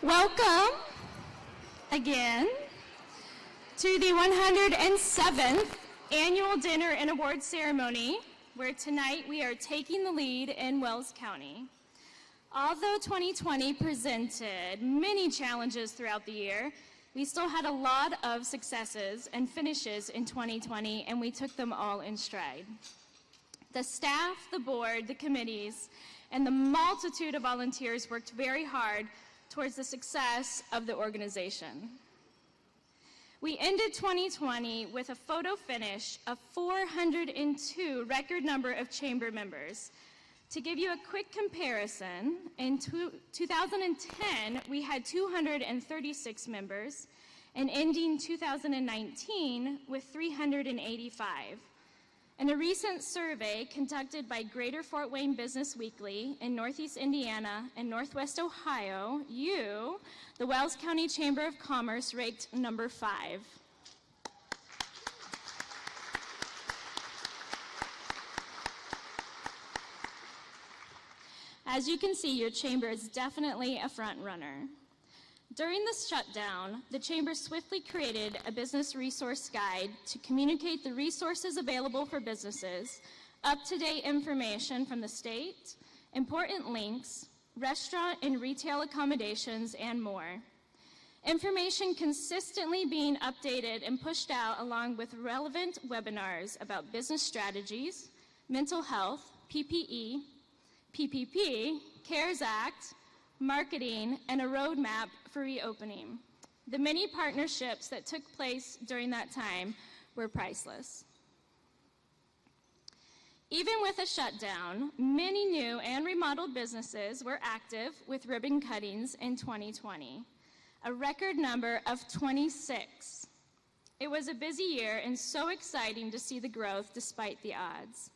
Welcome again to the 107th Annual Dinner and Awards Ceremony, where tonight we are taking the lead in Wells County. Although 2020 presented many challenges throughout the year, we still had a lot of successes and finishes in 2020, and we took them all in stride. The staff, the board, the committees, and the multitude of volunteers worked very hard towards the success of the organization. We ended 2020 with a photo finish of 402 record number of chamber members. To give you a quick comparison, in 2010, we had 236 members, and ending 2019 with 385. In a recent survey conducted by Greater Fort Wayne Business Weekly in Northeast Indiana and Northwest Ohio, the Wells County Chamber of Commerce, ranked number 5. As you can see, your chamber is definitely a front runner. During the shutdown, the Chamber swiftly created a business resource guide to communicate the resources available for businesses, up-to-date information from the state, important links, restaurant and retail accommodations, and more. Information consistently being updated and pushed out along with relevant webinars about business strategies, mental health, PPE, PPP, CARES Act, marketing, and a roadmap for reopening. The many partnerships that took place during that time were priceless. Even with a shutdown, many new and remodeled businesses were active with ribbon cuttings in 2020, a record number of 26. It was a busy year and so exciting to see the growth despite the odds.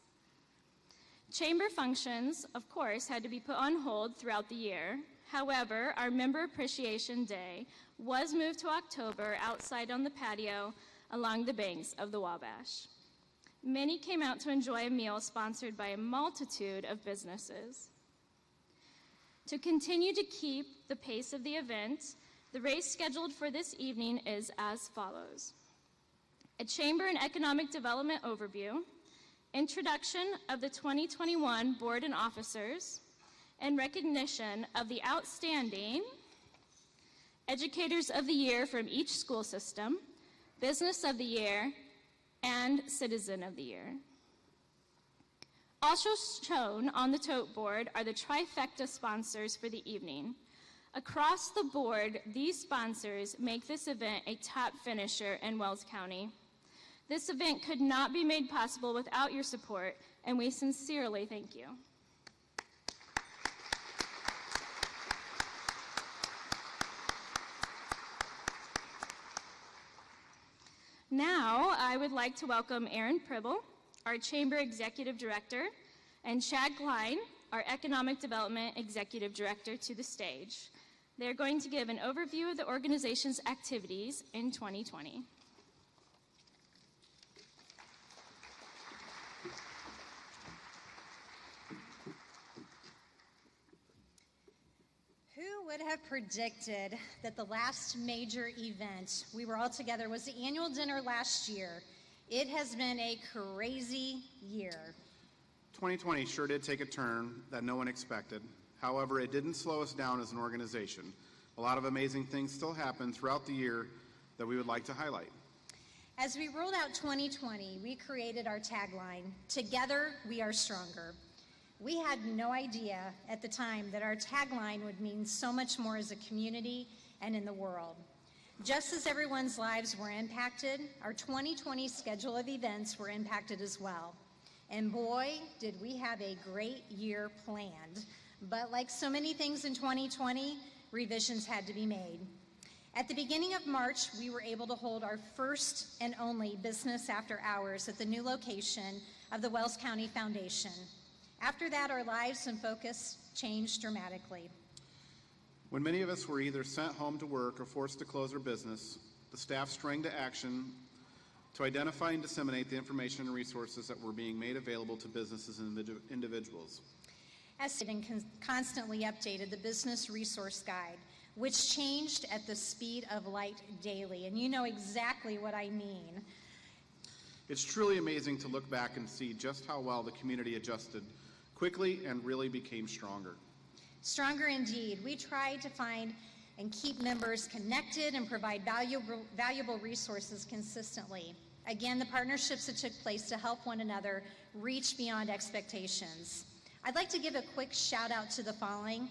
Chamber functions, of course, had to be put on hold throughout the year. However, our Member Appreciation Day was moved to October outside on the patio along the banks of the Wabash. Many came out to enjoy a meal sponsored by a multitude of businesses. To continue to keep the pace of the event, the race scheduled for this evening is as follows: a Chamber and Economic Development overview, introduction of the 2021 board and officers, and recognition of the outstanding Educators of the Year from each school system, Business of the Year, and Citizen of the Year. Also shown on the tote board are the trifecta sponsors for the evening. Across the board, these sponsors make this event a top finisher in Wells County. This event could not be made possible without your support, and we sincerely thank you. Now, I would like to welcome Aaron Pribble, our Chamber Executive Director, and Chad Klein, our Economic Development Executive Director, to the stage. They're going to give an overview of the organization's activities in 2020. Who would have predicted that the last major event we were all together was the annual dinner last year? It has been a crazy year. 2020 sure did take a turn that no one expected. However, it didn't slow us down as an organization. A lot of amazing things still happened throughout the year that we would like to highlight. As we rolled out 2020, we created our tagline, "Together we are stronger." We had no idea at the time that our tagline would mean so much more as a community and in the world. Just as everyone's lives were impacted, our 2020 schedule of events were impacted as well. And boy, did we have a great year planned. But like so many things in 2020, revisions had to be made. At the beginning of March, we were able to hold our first and only business after hours at the new location of the Wells County Foundation. After that, our lives and focus changed dramatically. When many of us were either sent home to work or forced to close our business, the staff sprang to action to identify and disseminate the information and resources that were being made available to businesses and individuals. As constantly updated the Business Resource Guide, which changed at the speed of light daily. And you know exactly what I mean. It's truly amazing to look back and see just how well the community adjusted quickly and really became stronger. Stronger indeed. We tried to find and keep members connected and provide valuable resources consistently. Again, the partnerships that took place to help one another reach beyond expectations. I'd like to give a quick shout out to the following.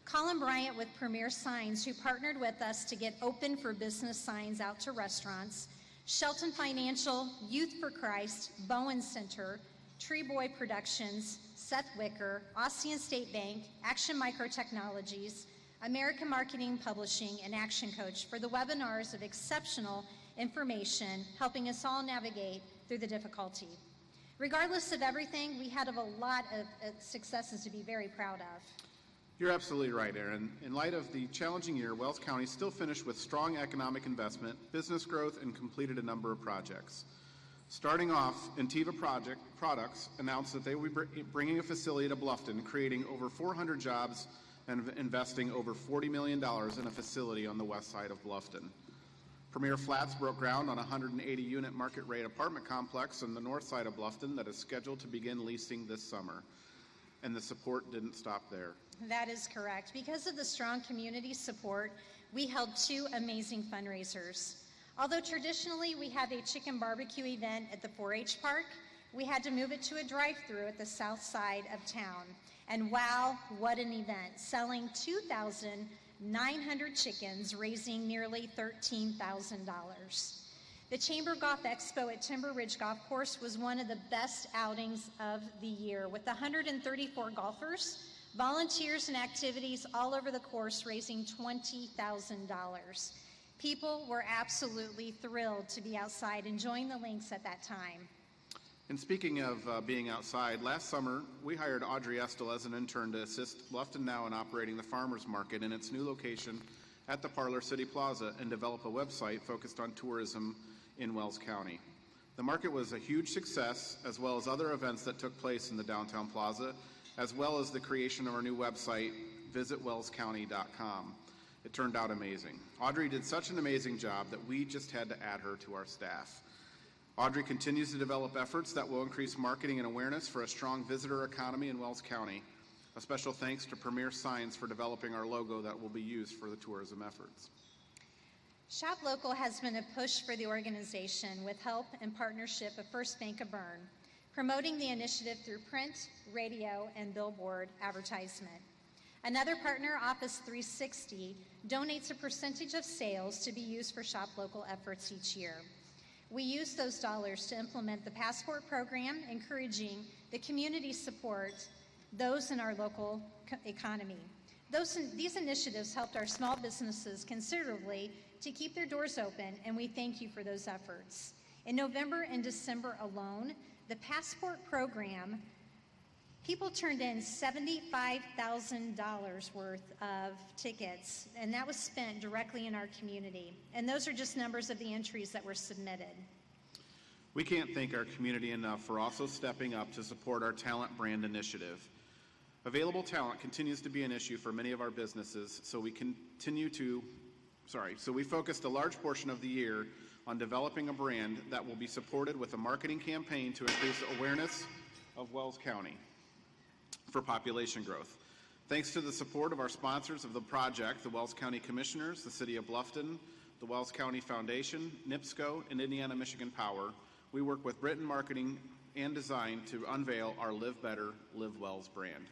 Colin Bryant with Premier Signs, who partnered with us to get open for business signs out to restaurants. Shelton Financial, Youth for Christ, Bowen Center, Tree Boy Productions, Seth Wicker, Ossian State Bank, Action Microtechnologies, American Marketing Publishing, and Action Coach for the webinars of exceptional information, helping us all navigate through the difficulty. Regardless of everything, we had a lot of successes to be very proud of. You're absolutely right, Aaron. In light of the challenging year, Wells County still finished with strong economic investment, business growth, and completed a number of projects. Starting off, Intiva Products announced that they will be bringing a facility to Bluffton, creating over 400 jobs and investing over $40 million in a facility on the west side of Bluffton. Premier Flats broke ground on a 180-unit market-rate apartment complex on the north side of Bluffton that is scheduled to begin leasing this summer. And the support didn't stop there. That is correct. Because of the strong community support, we held 2 amazing fundraisers. Although traditionally we have a chicken barbecue event at the 4-H park, we had to move it to a drive-through at the south side of town. And wow, what an event, selling 2,900 chickens, raising nearly $13,000. The Chamber Golf Expo at Timber Ridge Golf Course was one of the best outings of the year, with 134 golfers, volunteers, and activities all over the course, raising $20,000. People were absolutely thrilled to be outside enjoying the links at that time. And speaking of being outside, last summer we hired Audrey Estel as an intern to assist Bluffton Now in operating the farmers market in its new location at the Parlor City Plaza and develop a website focused on tourism in Wells County. The market was a huge success, as well as other events that took place in the downtown plaza, as well as the creation of our new website, visitwellscounty.com. It turned out amazing. Audrey did such an amazing job that we just had to add her to our staff. Audrey continues to develop efforts that will increase marketing and awareness for a strong visitor economy in Wells County. A special thanks to Premier Signs for developing our logo that will be used for the tourism efforts. Shop Local has been a push for the organization with help and partnership of First Bank of Bern, promoting the initiative through print, radio, and billboard advertisement. Another partner, Office 360, donates a percentage of sales to be used for Shop Local efforts each year. We use those dollars to implement the Passport program, encouraging the community support those in our local economy. These initiatives helped our small businesses considerably to keep their doors open, and we thank you for those efforts. In November and December alone, the Passport program, people turned in $75,000 worth of tickets, and that was spent directly in our community. And those are just numbers of the entries that were submitted. We can't thank our community enough for also stepping up to support our talent brand initiative. Available talent continues to be an issue for many of our businesses, so we focused a large portion of the year on developing a brand that will be supported with a marketing campaign to increase awareness of Wells County for population growth. Thanks to the support of our sponsors of the project, the Wells County Commissioners, the City of Bluffton, the Wells County Foundation, NIPSCO, and Indiana-Michigan Power, we work with Britton Marketing and Design to unveil our Live Better, Live Wells brand.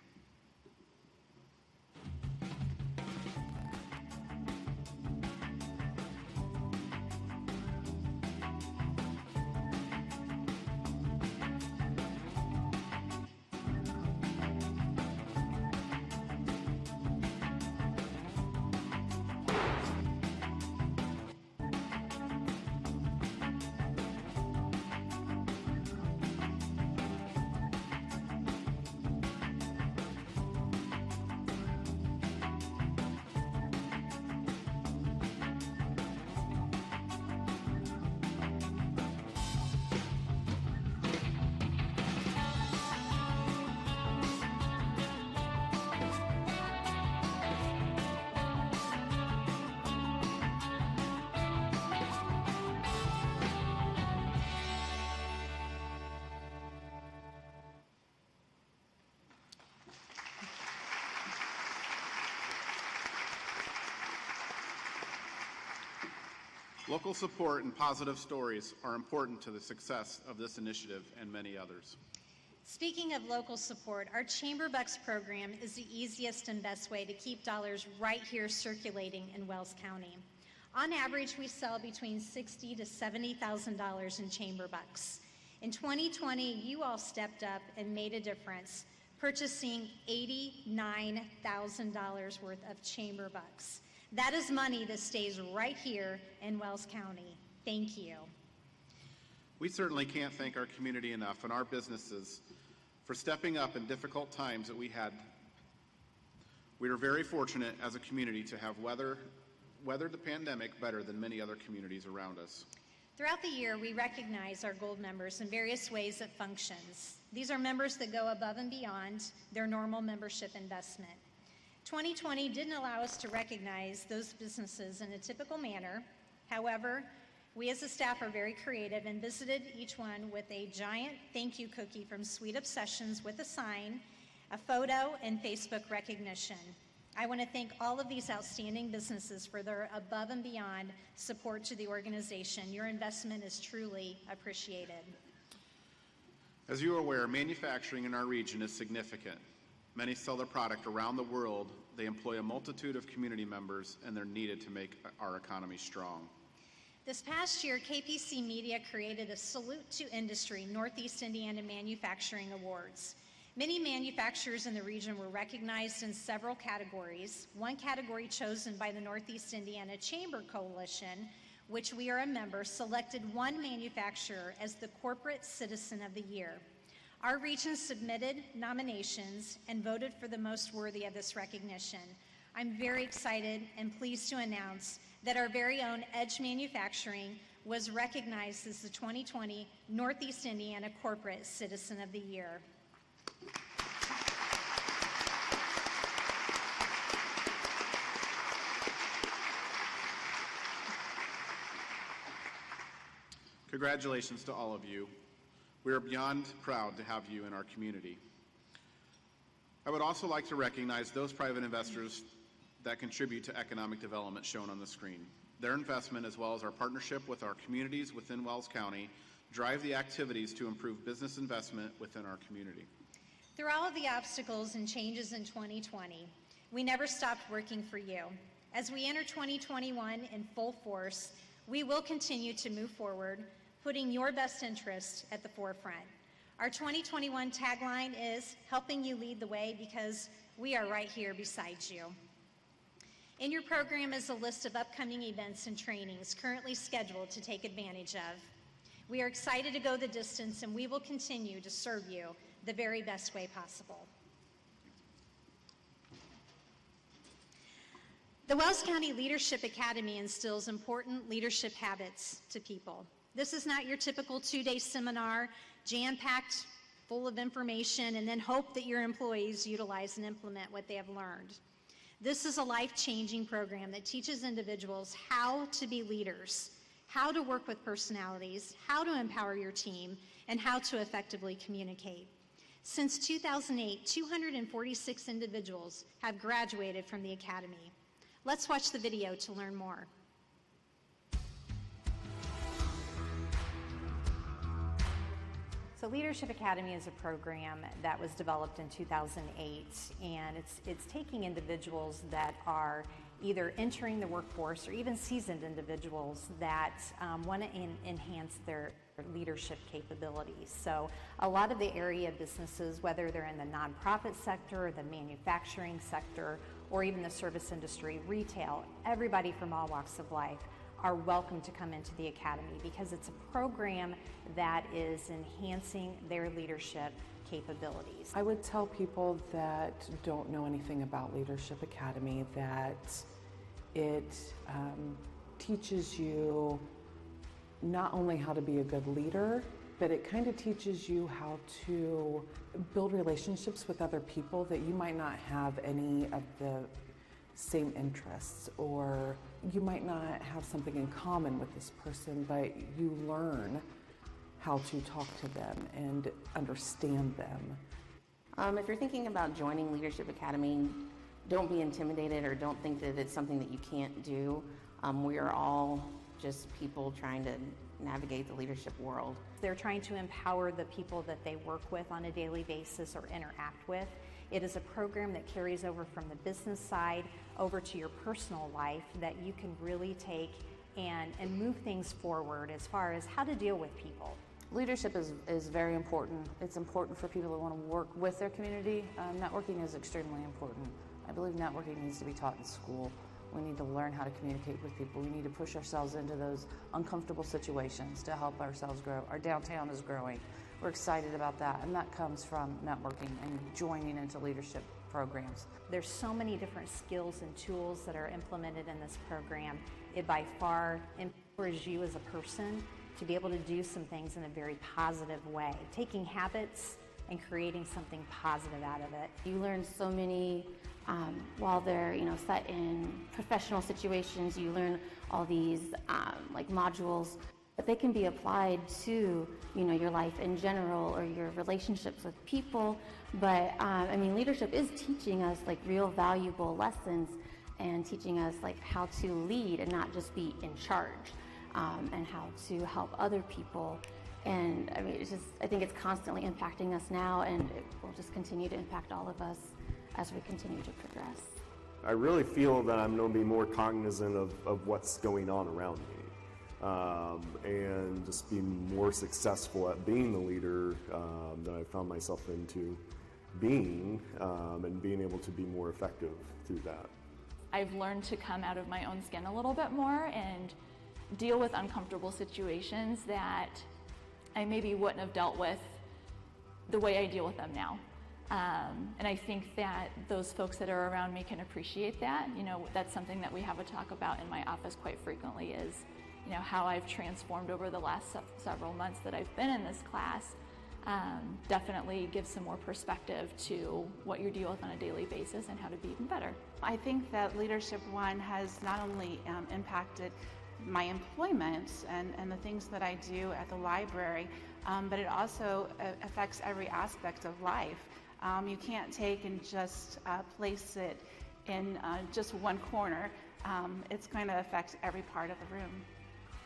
Local support and positive stories are important to the success of this initiative and many others. Speaking of local support, our Chamber Bucks program is the easiest and best way to keep dollars right here circulating in Wells County. On average, we sell between $60,000 to $70,000 in Chamber Bucks. In 2020, you all stepped up and made a difference, purchasing $89,000 worth of Chamber Bucks. That is money that stays right here in Wells County. Thank you. We certainly can't thank our community enough and our businesses for stepping up in difficult times that we had. We are very fortunate as a community to have weathered the pandemic better than many other communities around us. Throughout the year, we recognize our gold members in various ways at functions. These are members that go above and beyond their normal membership investment. 2020 didn't allow us to recognize those businesses in a typical manner. However, we as a staff are very creative and visited each one with a giant thank you cookie from Sweet Obsessions with a sign, a photo, and Facebook recognition. I want to thank all of these outstanding businesses for their above and beyond support to the organization. Your investment is truly appreciated. As you are aware, manufacturing in our region is significant. Many sell their product around the world. They employ a multitude of community members, and they're needed to make our economy strong. This past year, KPC Media created a Salute to Industry Northeast Indiana Manufacturing Awards. Many manufacturers in the region were recognized in several categories. One category chosen by the Northeast Indiana Chamber Coalition, which we are a member, selected one manufacturer as the Corporate Citizen of the Year. Our region submitted nominations and voted for the most worthy of this recognition. I'm very excited and pleased to announce that our very own Edge Manufacturing was recognized as the 2020 Northeast Indiana Corporate Citizen of the Year. Congratulations to all of you. We are beyond proud to have you in our community. I would also like to recognize those private investors that contribute to economic development shown on the screen. Their investment, as well as our partnership with our communities within Wells County, drive the activities to improve business investment within our community. Through all of the obstacles and changes in 2020, we never stopped working for you. As we enter 2021 in full force, we will continue to move forward, putting your best interest at the forefront. Our 2021 tagline is, helping you lead the way because we are right here beside you. In your program is a list of upcoming events and trainings currently scheduled to take advantage of. We are excited to go the distance, and we will continue to serve you the very best way possible. The Wells County Leadership Academy instills important leadership habits to people. This is not your typical two-day seminar, jam-packed, full of information, and then hope that your employees utilize and implement what they have learned. This is a life-changing program that teaches individuals how to be leaders, how to work with personalities, how to empower your team, and how to effectively communicate. Since 2008, 246 individuals have graduated from the Academy. Let's watch the video to learn more. So Leadership Academy is a program that was developed in 2008, and it's taking individuals that are either entering the workforce or even seasoned individuals that want to enhance their leadership capabilities. So a lot of the area businesses, whether they're in the nonprofit sector, the manufacturing sector, or even the service industry, retail, everybody from all walks of life are welcome to come into the Academy because it's a program that is enhancing their leadership capabilities. I would tell people that don't know anything about Leadership Academy that it teaches you not only how to be a good leader, but it kind of teaches you how to build relationships with other people that you might not have any of the same interests, or you might not have something in common with this person, but you learn how to talk to them and understand them. If you're thinking about joining Leadership Academy, don't be intimidated or don't think that it's something that you can't do. We are all just people trying to navigate the leadership world. They're trying to empower the people that they work with on a daily basis or interact with. It is a program that carries over from the business side over to your personal life that you can really take and move things forward as far as how to deal with people. Leadership is very important. It's important for people who want to work with their community. Networking is extremely important. I believe networking needs to be taught in school. We need to learn how to communicate with people. We need to push ourselves into those uncomfortable situations to help ourselves grow. Our downtown is growing. We're excited about that, and that comes from networking and joining into leadership programs. There's so many different skills and tools that are implemented in this program. It by far empowers you as a person to be able to do some things in a very positive way, taking habits and creating something positive out of it. You learn so many while they're set in professional situations. You learn all these like modules, but they can be applied to your life in general or your relationships with people. But I mean, leadership is teaching us like real valuable lessons and teaching us like how to lead and not just be in charge, and how to help other people. And I mean, I think it's constantly impacting us now, and it will just continue to impact all of us as we continue to progress. I really feel that I'm going to be more cognizant of what's going on around me, and just be more successful at being the leader that I found myself into being, and being able to be more effective through that. I've learned to come out of my own skin a little bit more and deal with uncomfortable situations that I maybe wouldn't have dealt with the way I deal with them now. And I think that those folks that are around me can appreciate that. That's something that we have a talk about in my office quite frequently is, how I've transformed over the last several months that I've been in this class. Definitely gives some more perspective to what you deal with on a daily basis and how to be even better. I think that Leadership One has not only impacted my employment and the things that I do at the library, but it also affects every aspect of life. You can't take and just place it in just one corner. It's going to affect every part of the room.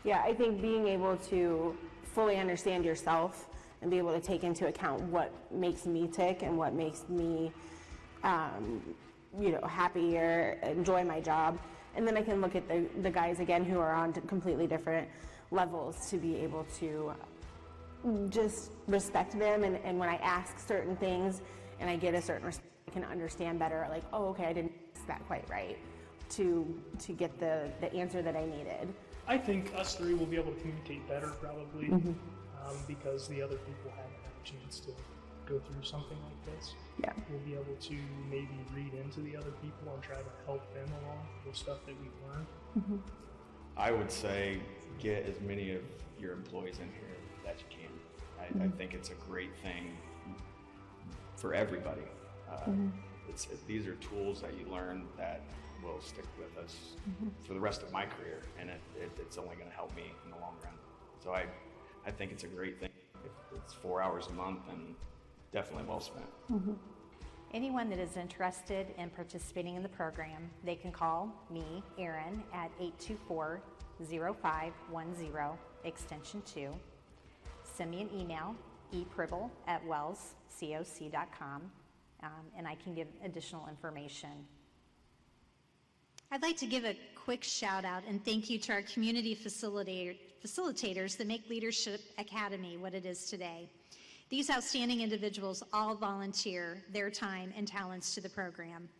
Yeah, I think being able to fully understand yourself and be able to take into account what makes me tick and what makes me happier, enjoy my job. And then I can look at the guys again who are on completely different levels to be able to just respect them. And when I ask certain things and I get a certain response, I can understand better, like, oh, okay, I didn't ask that quite right, to get the answer that I needed. I think us three will be able to communicate better probably, because the other people haven't had a chance to go through something like this. Yeah. We'll be able to maybe read into the other people and try to help them along with stuff that we've learned. I would say get as many of your employees in here that you can. I think it's a great thing for everybody. These are tools that you learn that will stick with us for the rest of my career, and it's only going to help me in the long run. So I think it's a great thing. It's 4 hours a month and definitely well spent. Anyone that is interested in participating in the program, they can call me, Erin, at 824-0510, extension 2. Send me an email, epribble@wellscoc.com, and I can give additional information. I'd like to give a quick shout out and thank you to our community facilitators that make Leadership Academy what it is today. These outstanding individuals all volunteer their time and talents to the program.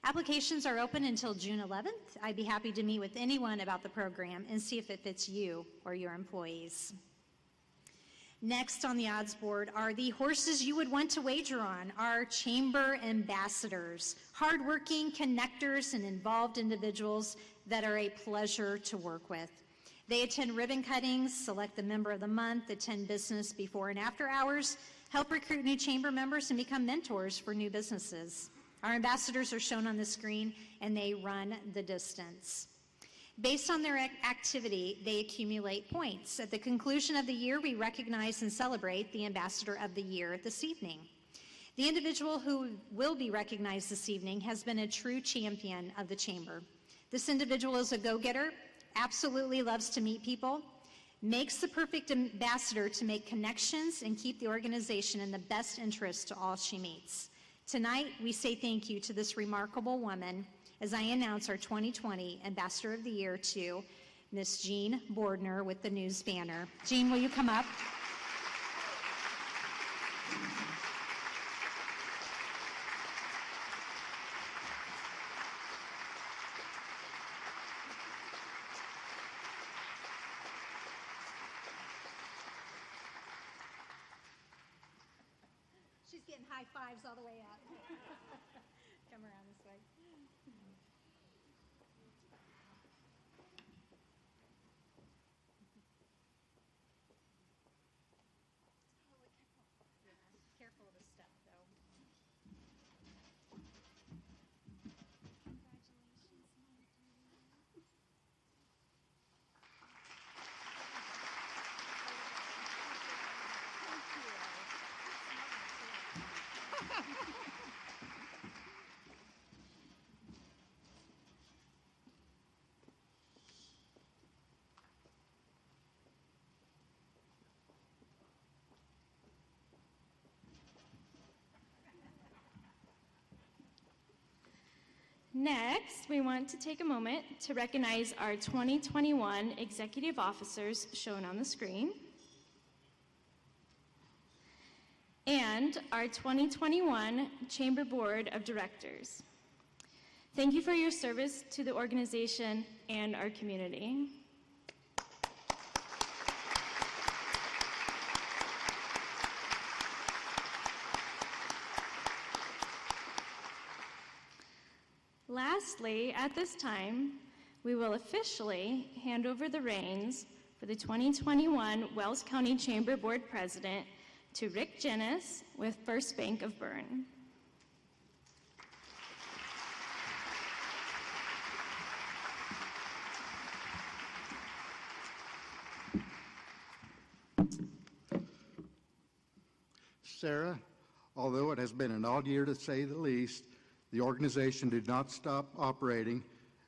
Applications are open until June 11th. I'd be happy to meet with anyone about the program and see if it fits you or your employees. Next on the odds board are the horses you would want to wager on, our chamber ambassadors, hardworking connectors and involved individuals that are a pleasure to work with. They attend ribbon cuttings, select the member of the month, attend business before and after hours, help recruit new chamber members, and become mentors for new businesses. Our ambassadors are shown on the screen, and they run the distance. Based on their activity, they accumulate points. At the conclusion of the year, we recognize and celebrate the Ambassador of the Year this evening. The individual who will be recognized this evening has been a true champion of the Chamber. This individual is a go-getter absolutely loves to meet people, makes the perfect ambassador to make connections and keep the organization in the best interest to all she meets. Tonight, we say thank you to this remarkable woman as I announce our 2020 Ambassador of the Year to Miss Jean Bordner with the news banner. Jean, will you come up? She's getting high fives all the way up. Come around this way. Careful of the step, though. Next, we want to take a moment to recognize our 2021 executive officers shown on the screen and our 2021 Chamber Board of Directors. Thank you for your service to the organization and our community. Lastly, at this time, we will officially hand over the reins for the 2021 Wells County Chamber Board President to Rick Jennis with First Bank of Bern. Sarah, although it has been an odd year to say the least, the organization did not stop operating,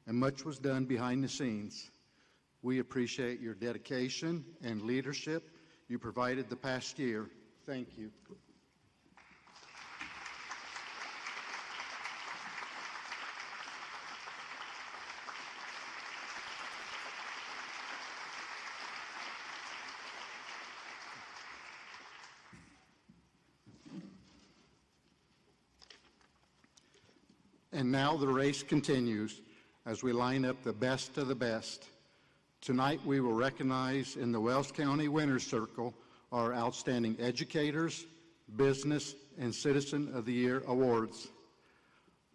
and much was done behind the scenes. We appreciate your dedication and leadership you provided the past year. Thank you. And now the race continues as we line up the best of the best. Tonight we will recognize in the Wells County Winners Circle our outstanding educators, business, and Citizen of the Year awards.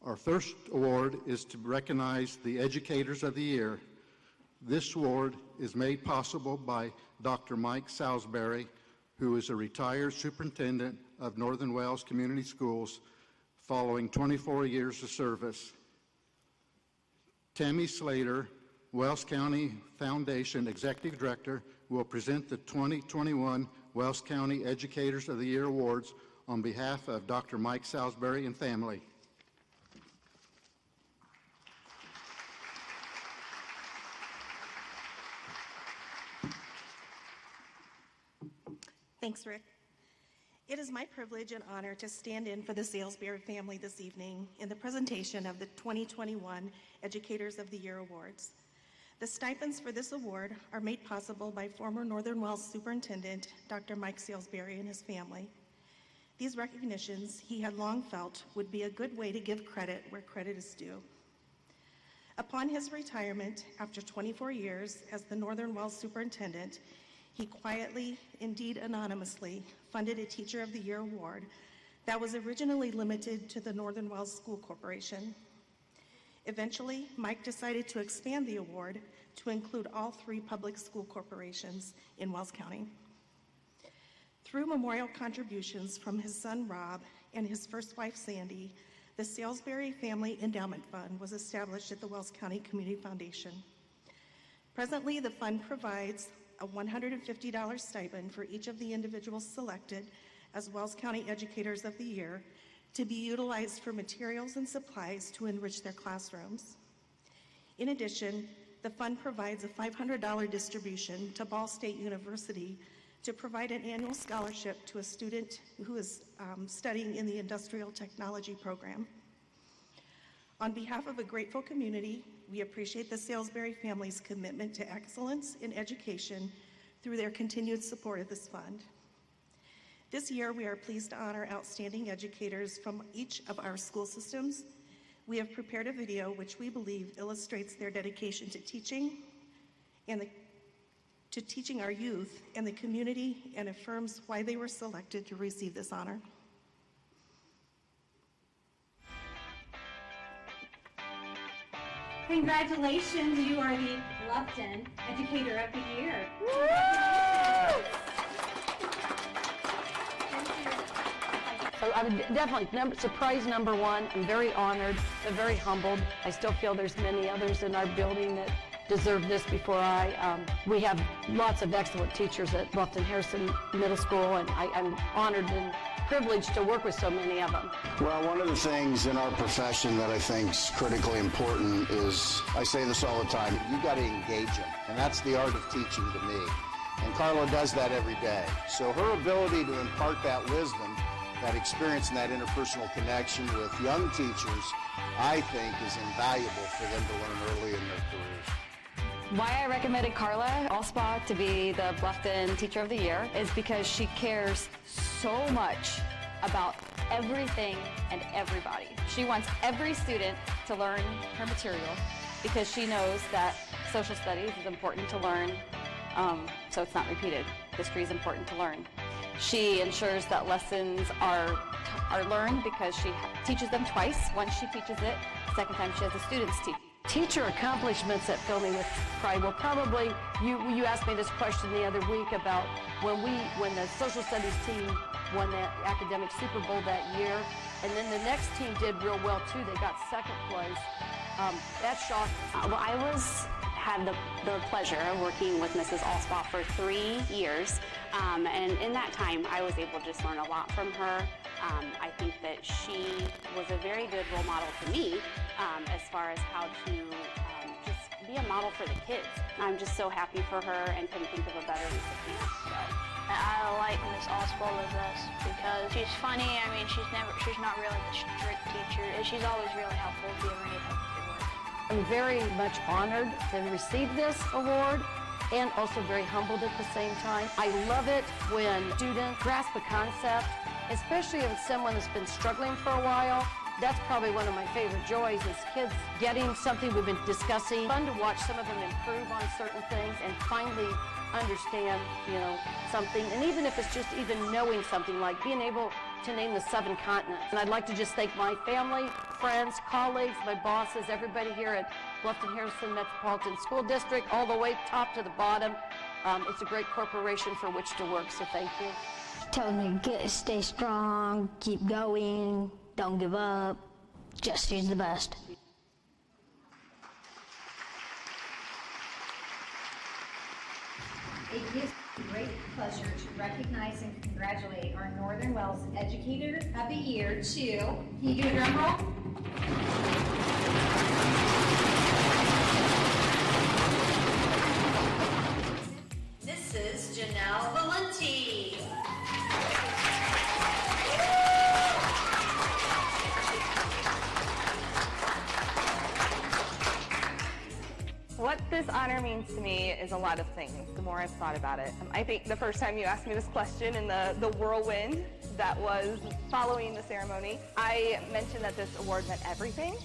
Our first award is to recognize the Educators of the Year. This award is made possible by Dr. Mike Salisbury, who is a retired superintendent of Northern Wells Community Schools following 24 years of service. Tammy Slater, Wells County Foundation Executive Director, will present the 2021 Wells County Educators of the Year Awards on behalf of Dr. Mike Salisbury and family. Thanks, Rick. It is my privilege and honor to stand in for the Salisbury family this evening in the presentation of the 2021 Educators of the Year Awards. The stipends for this award are made possible by former Northern Wells Superintendent Dr. Mike Salisbury and his family. These recognitions he had long felt would be a good way to give credit where credit is due. Upon his retirement, after 24 years as the Northern Wells Superintendent, he quietly, indeed anonymously, funded a Teacher of the Year award that was originally limited to the Northern Wells School Corporation. Eventually, Mike decided to expand the award to include all 3 public school corporations in Wells County. Through memorial contributions from his son Rob and his first wife Sandy, the Salisbury Family Endowment Fund was established at the Wells County Community Foundation. Presently, the fund provides a $150 stipend for each of the individuals selected as Wells County Educators of the Year to be utilized for materials and supplies to enrich their classrooms. In addition, the fund provides a $500 distribution to Ball State University to provide an annual scholarship to a student who is studying in the Industrial Technology program. On behalf of a grateful community, we appreciate the Salisbury family's commitment to excellence in education through their continued support of this fund. This year, we are pleased to honor outstanding educators from each of our school systems. We have prepared a video which we believe illustrates their dedication to teaching our youth and the community, and affirms why they were selected to receive this honor. Congratulations, you are the Bluffton Educator of the Year. So I'm definitely surprise number one. I'm very honored, I'm very humbled. I still feel there's many others in our building that deserve this before I. We have lots of excellent teachers at Bluffton Harrison Middle School, and I'm honored and privileged to work with so many of them. Well, one of the things in our profession that I think is critically important is, I say this all the time, you got to engage them, and that's the art of teaching to me. And Carla does that every day. So her ability to impart that wisdom, that experience, and that interpersonal connection with young teachers, I think is invaluable for them to learn early in their careers. Why I recommended Carla Alspaugh to be the Bluffton Teacher of the Year is because she cares so much about everything and everybody. She wants every student to learn her material because she knows that social studies is important to learn, so it's not repeated. History is important to learn. She ensures that lessons are learned because she teaches them twice. Once she teaches it, the second time she has the students teach. Teacher accomplishments that fill me with pride. Well, probably, you asked me this question the other week about when the social studies team won that academic Super Bowl that year, and then the next team did real well too. They got second place. That shocked me. Well, I had the pleasure of working with Mrs. Alspaugh for 3 years, and in that time, I was able to just learn a lot from her. I think that she was a very good role model to me as far as how to just be a model for the kids. I'm just so happy for her and couldn't think of a better recipient. So. I like Miss Alspaugh the best because she's funny. I mean, she's not really the strict teacher. She's always really helpful if you ever need help with your work. I'm very much honored to receive this award and also very humbled at the same time. I love it when students grasp a concept, especially if it's someone that's been struggling for a while. That's probably one of my favorite joys is kids getting something we've been discussing. Fun to watch some of them improve on certain things and finally understand, something. And even if it's just even knowing something, like being able to name the 7 continents. And I'd like to just thank my family, friends, colleagues, my bosses, everybody here at Bluffton Harrison Metropolitan School District, all the way top to the bottom. It's a great corporation for which to work, so thank you. Tells me stay strong, keep going, don't give up, just she's the best. It gives me great pleasure to recognize and congratulate our Northern Wells Educator of the Year to, can you do a drum roll? This is Janelle Valenti. What this honor means to me is a lot of things, the more I've thought about it. I think the first time you asked me this question in the whirlwind that was following the ceremony, I mentioned that this award meant everything.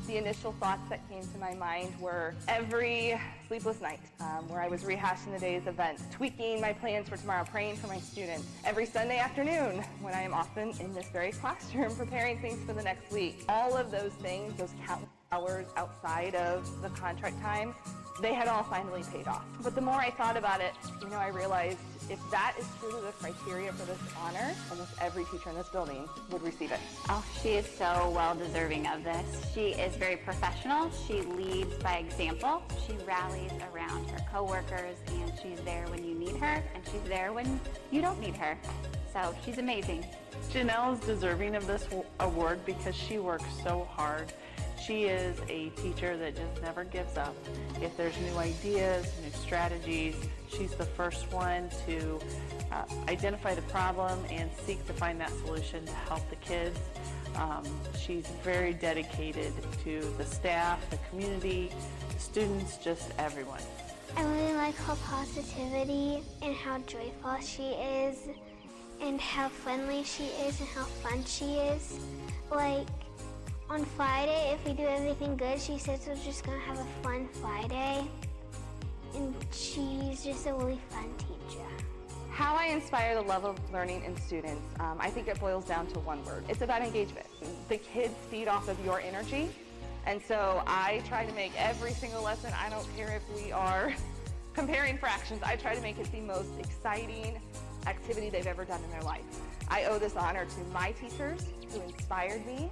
The initial thoughts that came to my mind were every sleepless night where I was rehashing the day's events, tweaking my plans for tomorrow, praying for my students. Every Sunday afternoon when I am often in this very classroom preparing things for the next week. All of those things, those countless hours outside of the contract time, they had all finally paid off. But the more I thought about it, I realized if that is truly the criteria for this honor, almost every teacher in this building would receive it. Oh, she is so well deserving of this. She is very professional. She leads by example. She rallies around her coworkers, and she's there when you need her, and she's there when you don't need her. So she's amazing. Janelle is deserving of this award because she works so hard. She is a teacher that just never gives up. If there's new ideas, new strategies, she's the first one to identify the problem and seek to find that solution to help the kids. She's very dedicated to the staff, the community, the students, just everyone. I really like her positivity and how joyful she is and how friendly she is and how fun she is. Like on Friday, if we do everything good, she says we're just gonna have a fun Friday. And she's just a really fun teacher. How I inspire the love of learning in students, I think it boils down to one word. It's about engagement. The kids feed off of your energy, and so I try to make every single lesson, I don't care if we are comparing fractions, I try to make it the most exciting activity they've ever done in their life. I owe this honor to my teachers who inspired me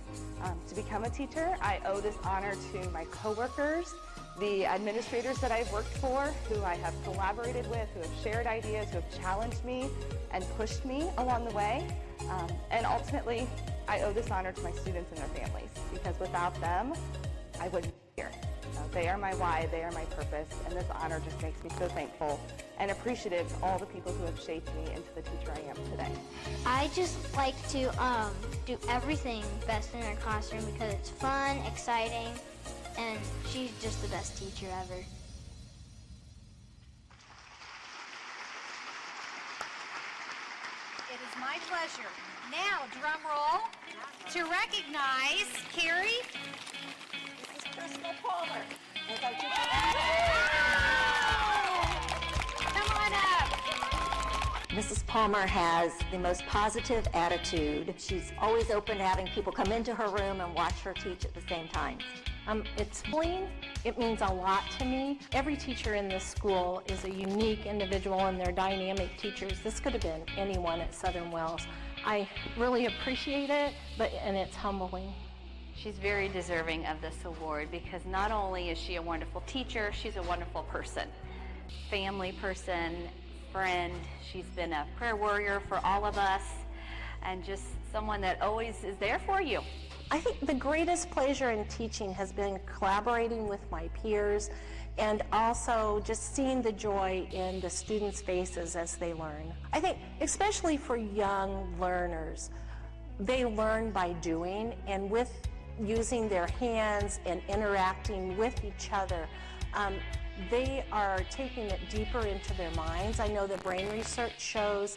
to become a teacher. I owe this honor to my coworkers, the administrators that I've worked for, who I have collaborated with, who have shared ideas, who have challenged me and pushed me along the way. And ultimately, I owe this honor to my students and their families, because without them, I wouldn't be here. They are my why, they are my purpose, and this honor just makes me so thankful and appreciative to all the people who have shaped me into the teacher I am today. I just like to do everything best in our classroom because it's fun, exciting, and she's just the best teacher ever. It is my pleasure. Now, drum roll, to recognize Carrie. This is Crystal Palmer. Come on up. Mrs. Palmer has the most positive attitude. She's always open to having people come into her room and watch her teach at the same time. It's clean. It means a lot to me. Every teacher in this school is a unique individual and they're dynamic teachers. This could have been anyone at Southern Wells. I really appreciate it, and it's humbling. She's very deserving of this award because not only is she a wonderful teacher, she's a wonderful person. Family person, friend. She's been a prayer warrior for all of us and just someone that always is there for you. I think the greatest pleasure in teaching has been collaborating with my peers and also just seeing the joy in the students' faces as they learn. I think especially for young learners, they learn by doing, and with using their hands and interacting with each other, they are taking it deeper into their minds. I know the brain research shows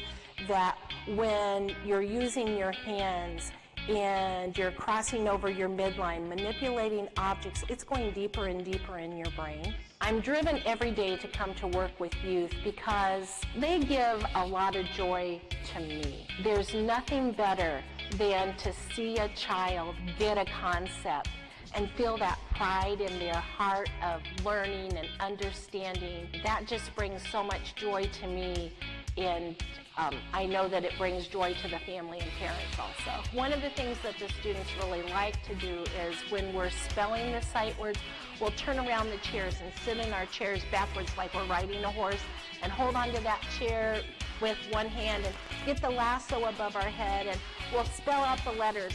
that when you're using your hands and you're crossing over your midline, manipulating objects, it's going deeper and deeper in your brain. I'm driven every day to come to work with youth because they give a lot of joy to me. There's nothing better than to see a child get a concept and feel that pride in their heart of learning and understanding. That just brings so much joy to me, and I know that it brings joy to the family and parents also. One of the things that the students really like to do is when we're spelling the sight words, we'll turn around the chairs and sit in our chairs backwards like we're riding a horse and hold onto that chair with one hand and get the lasso above our head, and we'll spell out the letters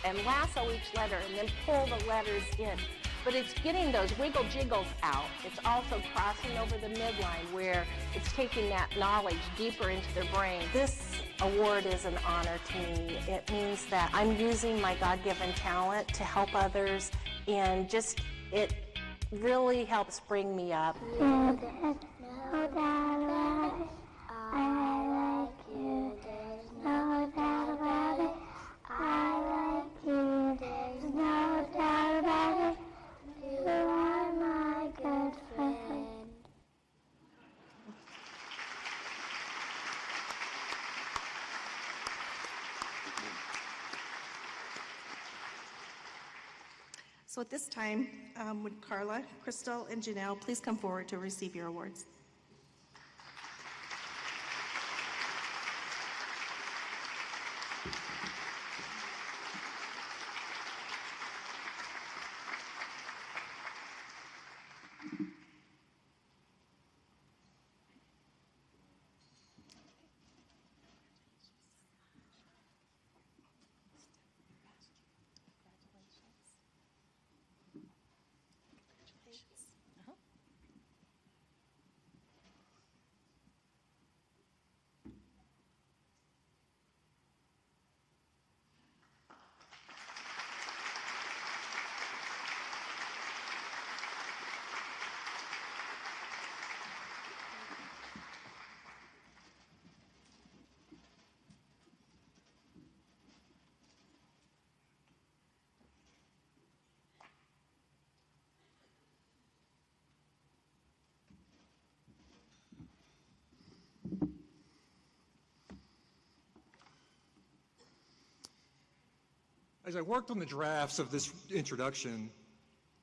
and lasso each letter and then pull the letters in. But it's getting those wiggle jiggles out. It's also crossing over the midline where it's taking that knowledge deeper into their brain. This award is an honor to me. It means that I'm using my God-given talent to help others, and just it really helps bring me up. I like you, there's no doubt about it. I like you, there's no doubt about it. You are my good friend. So at this time, would Carla, Crystal, and Janelle please come forward to receive your awards? As I worked on the drafts of this introduction,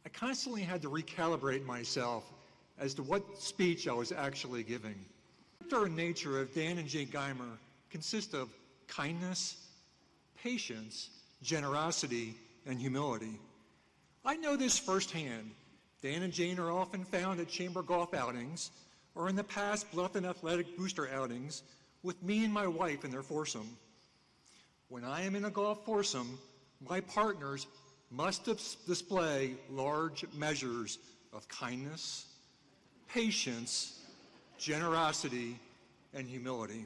I constantly had to recalibrate myself as to what speech I was actually giving. The character and nature of Dan and Jane Geimer consist of kindness, patience, generosity, and humility. I know this firsthand. Dan and Jane are often found at chamber golf outings, or in the past Bluffton Athletic booster outings, with me and my wife in their foursome. When I am in a golf foursome, my partners must display large measures of kindness, patience, generosity, and humility.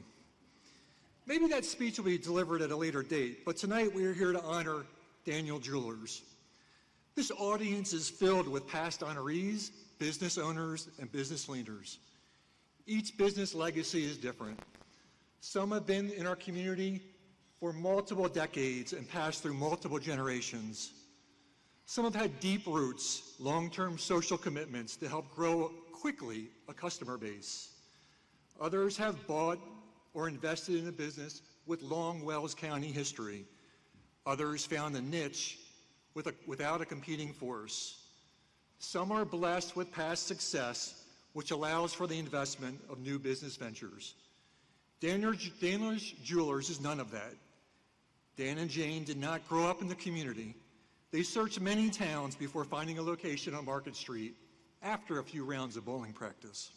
Maybe that speech will be delivered at a later date, but tonight we are here to honor Daniel Jewelers. This audience is filled with past honorees, business owners, and business leaders. Each business legacy is different. Some have been in our community for multiple decades and passed through multiple generations. Some have had deep roots, long-term social commitments to help grow quickly a customer base. Others have bought or invested in a business with long Wells County history. Others found a niche without a competing force. Some are blessed with past success, which allows for the investment of new business ventures. Daniel's Jewelers is none of that. Dan and Jane did not grow up in the community. They searched many towns before finding a location on Market Street after a few rounds of bowling practice.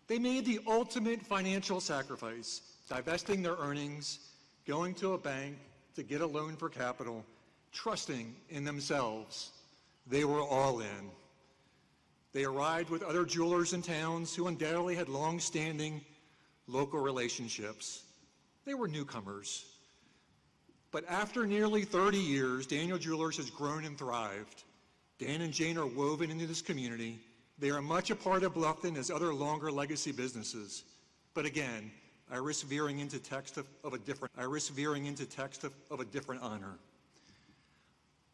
They made the ultimate financial sacrifice, divesting their earnings, going to a bank to get a loan for capital, trusting in themselves. They were all in. They arrived with other jewelers in towns who undoubtedly had long-standing local relationships. They were newcomers. But after nearly 30 years, Daniel Jewelers has grown and thrived. Dan and Jane are woven into this community. They are much a part of Bluffton as other longer legacy businesses. But again, I risk veering into text of a different honor.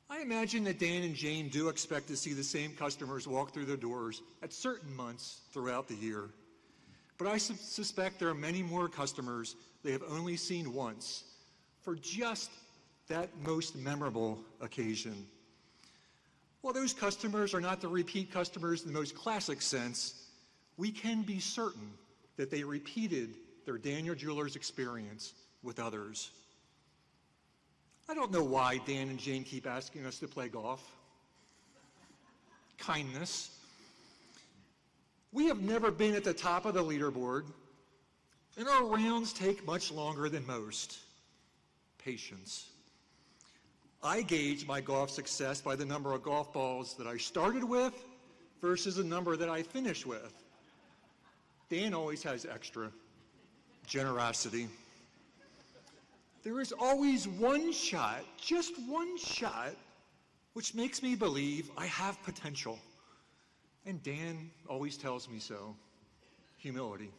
I imagine that Dan and Jane do expect to see the same customers walk through their doors at certain months throughout the year. But I suspect there are many more customers they have only seen once for just that most memorable occasion. While those customers are not the repeat customers in the most classic sense, we can be certain that they repeated their Daniel Jewelers experience with others. I don't know why Dan and Jane keep asking us to play golf. Kindness. We have never been at the top of the leaderboard, and our rounds take much longer than most. Patience. I gauge my golf success by the number of golf balls that I started with versus the number that I finish with. Dan always has extra. Generosity. There is always one shot, just one shot, which makes me believe I have potential. And Dan always tells me so. Humility.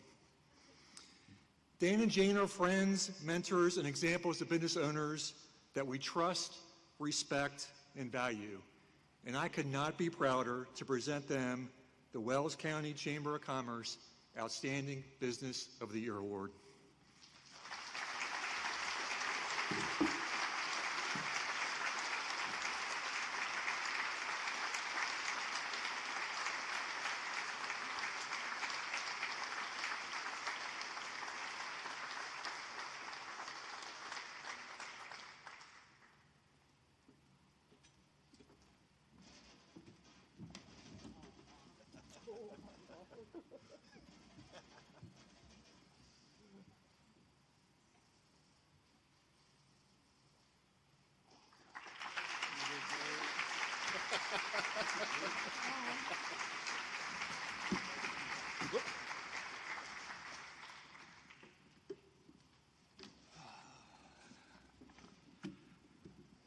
Dan and Jane are friends, mentors, and examples of business owners that we trust, respect, and value. And I could not be prouder to present them the Wells County Chamber of Commerce Outstanding Business of the Year Award.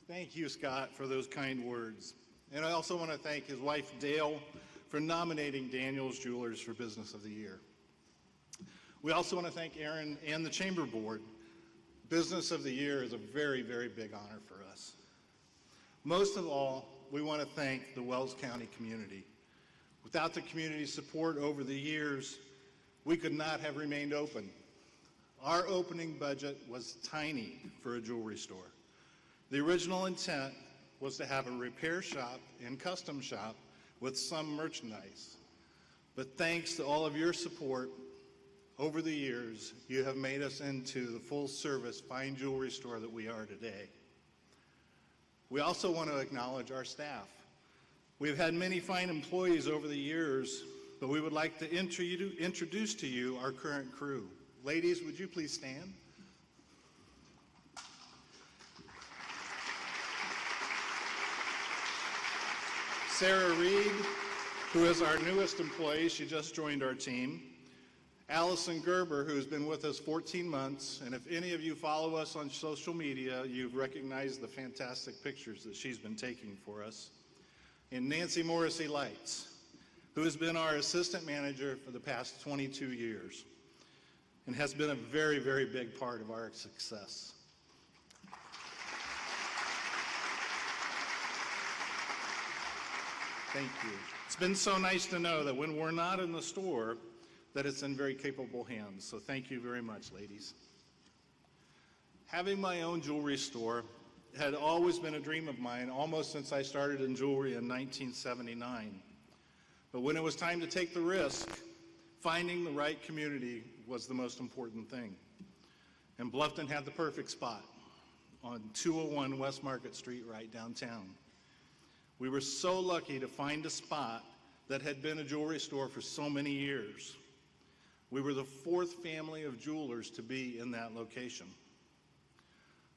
Thank you, Scott, for those kind words. And I also want to thank his wife, Dale, for nominating Daniel's Jewelers for Business of the Year. We also want to thank Aaron and the Chamber Board. Business of the Year is a very, very big honor for us. Most of all, we want to thank the Wells County community. Without the community's support over the years, we could not have remained open. Our opening budget was tiny for a jewelry store. The original intent was to have a repair shop and custom shop with some merchandise. But thanks to all of your support over the years, you have made us into the full-service fine jewelry store that we are today. We also want to acknowledge our staff. We've had many fine employees over the years, but we would like to introduce to you our current crew. Ladies, would you please stand? Sarah Reed, who is our newest employee, she just joined our team. Allison Gerber, who has been with us 14 months, and if any of you follow us on social media, you've recognized the fantastic pictures that she's been taking for us. And Nancy Morrissey Lights, who has been our assistant manager for the past 22 years and has been a very, very big part of our success. Thank you. It's been so nice to know that when we're not in the store, that it's in very capable hands. So thank you very much, ladies. Having my own jewelry store had always been a dream of mine, almost since I started in jewelry in 1979. But when it was time to take the risk, finding the right community was the most important thing. And Bluffton had the perfect spot on 201 West Market Street right downtown. We were so lucky to find a spot that had been a jewelry store for so many years. We were the fourth family of jewelers to be in that location.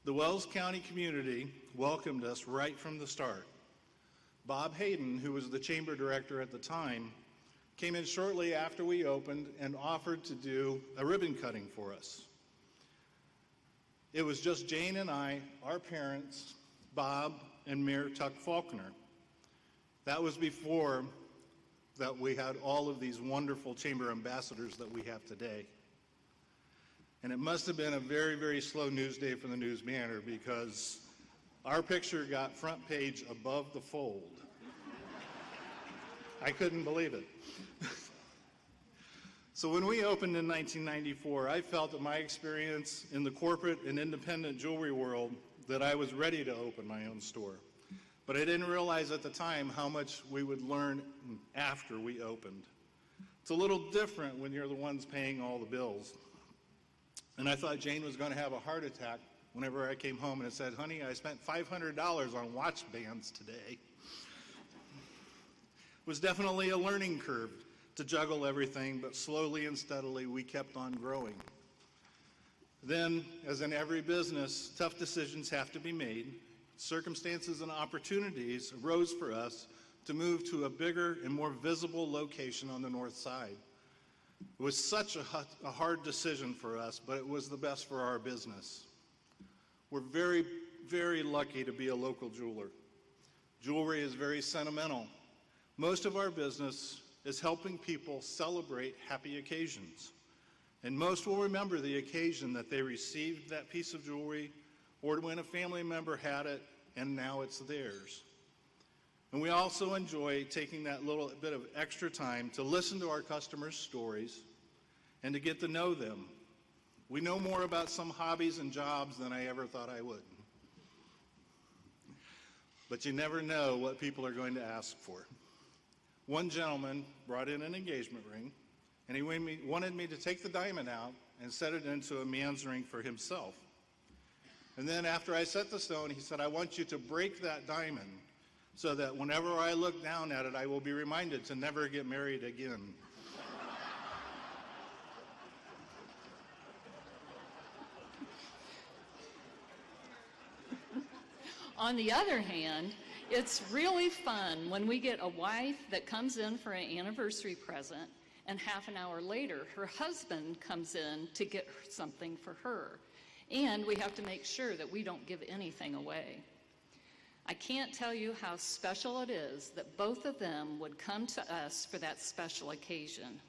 The Wells County community welcomed us right from the start. Bob Hayden, who was the chamber director at the time, came in shortly after we opened and offered to do a ribbon cutting for us. It was just Jane and I, our parents, Bob, and Mayor Tuck Faulkner. That was before that we had all of these wonderful chamber ambassadors that we have today. And it must have been a very, very slow news day for the News Banner because our picture got front page above the fold. I couldn't believe it. So when we opened in 1994, I felt that my experience in the corporate and independent jewelry world that I was ready to open my own store. But I didn't realize at the time how much we would learn after we opened. It's a little different when you're the ones paying all the bills. And I thought Jane was going to have a heart attack whenever I came home and said, honey, I spent $500 on watch bands today. It was definitely a learning curve to juggle everything, but slowly and steadily we kept on growing. Then, as in every business, tough decisions have to be made. Circumstances and opportunities arose for us to move to a bigger and more visible location on the north side. It was such a hard decision for us, but it was the best for our business. We're very, very lucky to be a local jeweler. Jewelry is very sentimental. Most of our business is helping people celebrate happy occasions. And most will remember the occasion that they received that piece of jewelry or when a family member had it and now it's theirs. And we also enjoy taking that little bit of extra time to listen to our customers' stories and to get to know them. We know more about some hobbies and jobs than I ever thought I would. But you never know what people are going to ask for. One gentleman brought in an engagement ring, and he wanted me to take the diamond out and set it into a man's ring for himself. And then after I set the stone, he said, I want you to break that diamond so that whenever I look down at it, I will be reminded to never get married again. On the other hand, it's really fun when we get a wife that comes in for an anniversary present and half an hour later her husband comes in to get something for her. And we have to make sure that we don't give anything away. I can't tell you how special it is that both of them would come to us for that special occasion.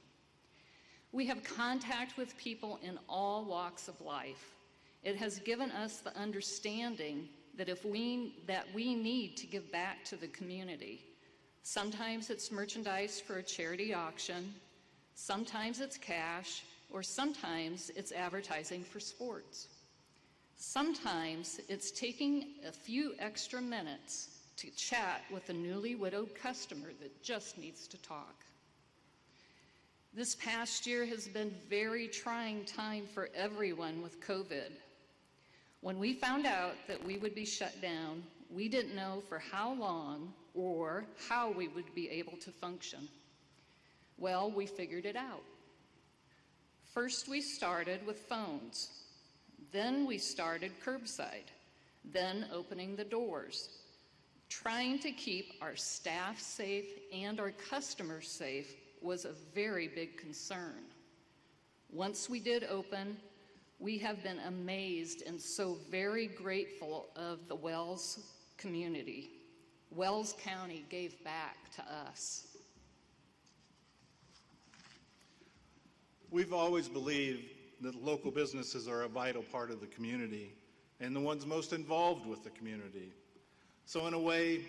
We have contact with people in all walks of life. It has given us the understanding that we need to give back to the community. Sometimes it's merchandise for a charity auction, sometimes it's cash, or sometimes it's advertising for sports. Sometimes it's taking a few extra minutes to chat with a newly widowed customer that just needs to talk. This past year has been a very trying time for everyone with COVID. When we found out that we would be shut down, we didn't know for how long or how we would be able to function. Well, we figured it out. First, we started with phones. Then we started curbside. Then opening the doors. Trying to keep our staff safe and our customers safe was a very big concern. Once we did open, we have been amazed and so very grateful of the Wells community. Wells County gave back to us. We've always believed that local businesses are a vital part of the community and the ones most involved with the community. So in a way,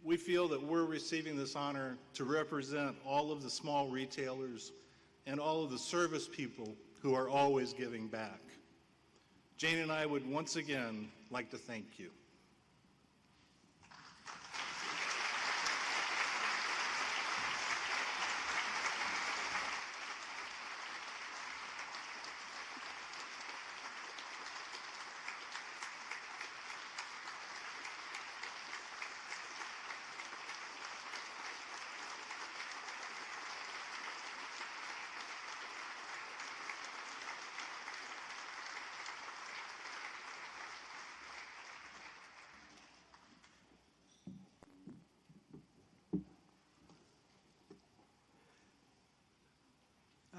we feel that we're receiving this honor to represent all of the small retailers and all of the service people who are always giving back. Jane and I would once again like to thank you.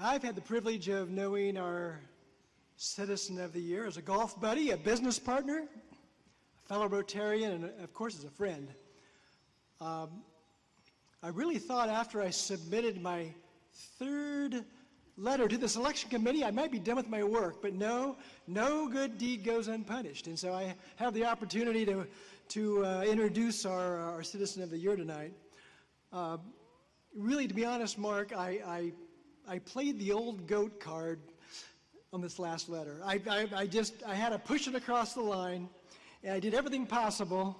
I've had the privilege of knowing our Citizen of the Year as a golf buddy, a business partner, a fellow Rotarian, and of course as a friend. I really thought after I submitted my third letter to the selection committee, I might be done with my work, but no good deed goes unpunished. And so I have the opportunity to introduce our Citizen of the Year tonight. Really, to be honest, Mark, I played the old goat card on this last letter. I had to push it across the line, and I did everything possible,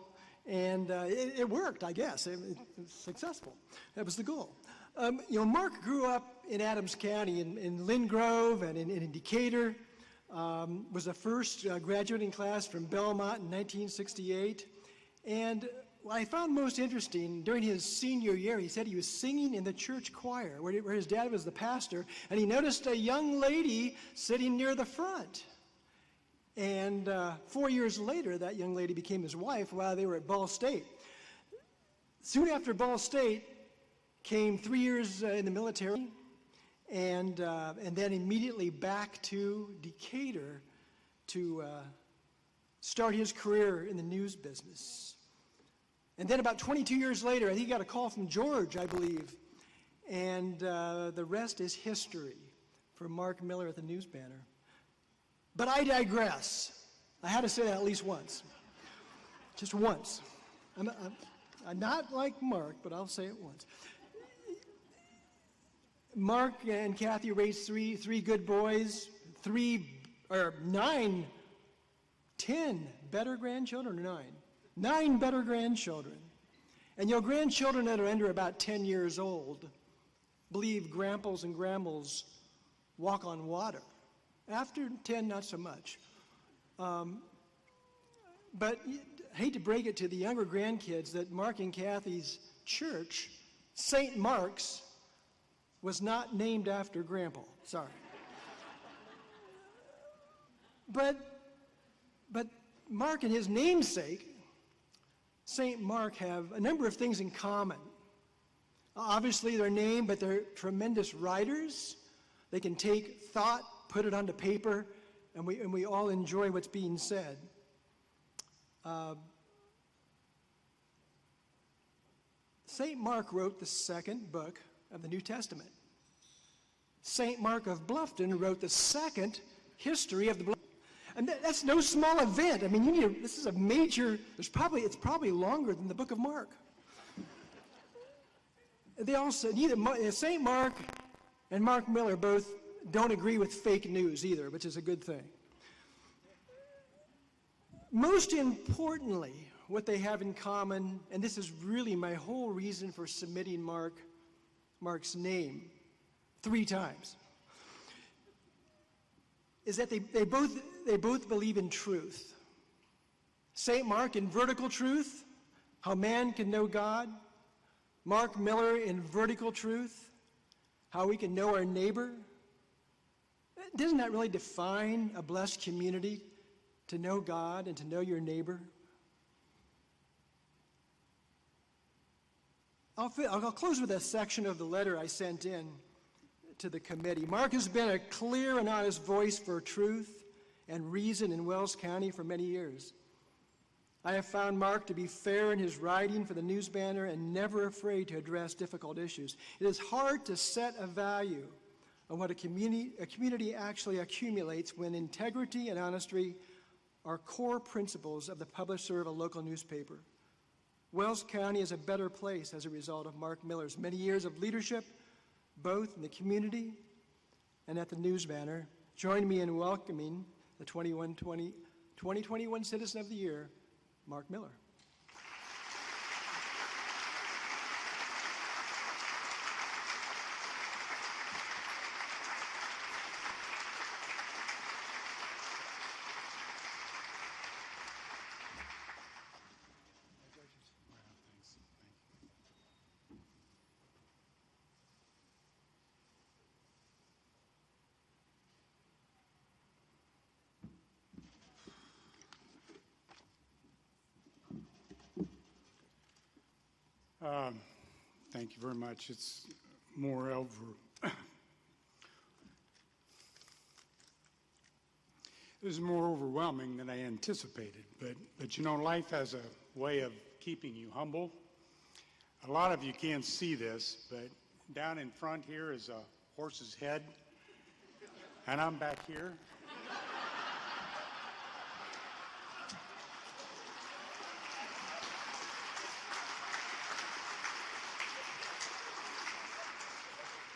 and it worked, I guess. It was successful. That was the goal. Mark grew up in Adams County, in Lynn Grove and in Decatur. Was the first graduating class from Belmont in 1968. And what I found most interesting, during his senior year, he said he was singing in the church choir, where his dad was the pastor, and he noticed a young lady sitting near the front. And 4 years later, that young lady became his wife while they were at Ball State. Soon after Ball State came 3 years in the military, and then immediately back to Decatur to start his career in the news business. And then about 22 years later, he got a call from George, I believe, and the rest is history for Mark Miller at the News Banner. But I digress. I had to say that at least once. Just once. I'm not like Mark, but I'll say it once. Mark and Kathy raised three good boys, 10 better grandchildren, or 9? 9 better grandchildren. And your grandchildren that are under about 10 years old believe grandpas and grandmas walk on water. After 10, not so much. But I hate to break it to the younger grandkids that Mark and Kathy's church, St. Mark's, was not named after Grandpa. Sorry. But Mark and his namesake, St. Mark, have a number of things in common. Obviously their name, but they're tremendous writers. They can take thought, put it onto paper, and we all enjoy what's being said. St. Mark wrote the second book of the New Testament. St. Mark of Bluffton wrote the second history of the Bluffton. And that's no small event. I mean, this is a major, it's probably longer than the book of Mark. They also, St. Mark and Mark Miller both don't agree with fake news either, which is a good thing. Most importantly, what they have in common, and this is really my whole reason for submitting Mark's name 3 times, is that they both believe in truth. St. Mark in vertical truth, how man can know God. Mark Miller in vertical truth, how we can know our neighbor. Doesn't that really define a blessed community, to know God and to know your neighbor? I'll close with a section of the letter I sent in to the committee. Mark has been a clear and honest voice for truth and reason in Wells County for many years. I have found Mark to be fair in his writing for the News Banner and never afraid to address difficult issues. It is hard to set a value on what a community actually accumulates when integrity and honesty are core principles of the publisher of a local newspaper. Wells County is a better place as a result of Mark Miller's many years of leadership, both in the community and at the News Banner. Join me in welcoming the 2021 Citizen of the Year, Mark Miller. Thank you very much. It's moreover, it was more overwhelming than I anticipated. But you know, life has a way of keeping you humble. A lot of you can't see this, but down in front here is a horse's head, and I'm back here.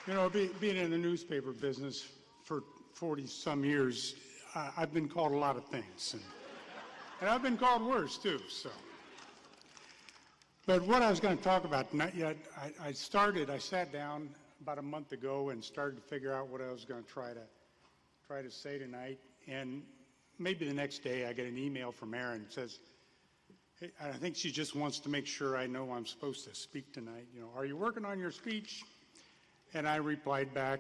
You know, being in the newspaper business for 40-some years, I've been called a lot of things. And I've been called worse, too, so. But what I was going to talk about, not yet, I sat down about a month ago and started to figure out what I was going to try to say tonight. And maybe the next day I get an email from Erin that says, hey, I think she just wants to make sure I know I'm supposed to speak tonight. You know, are you working on your speech? And I replied back,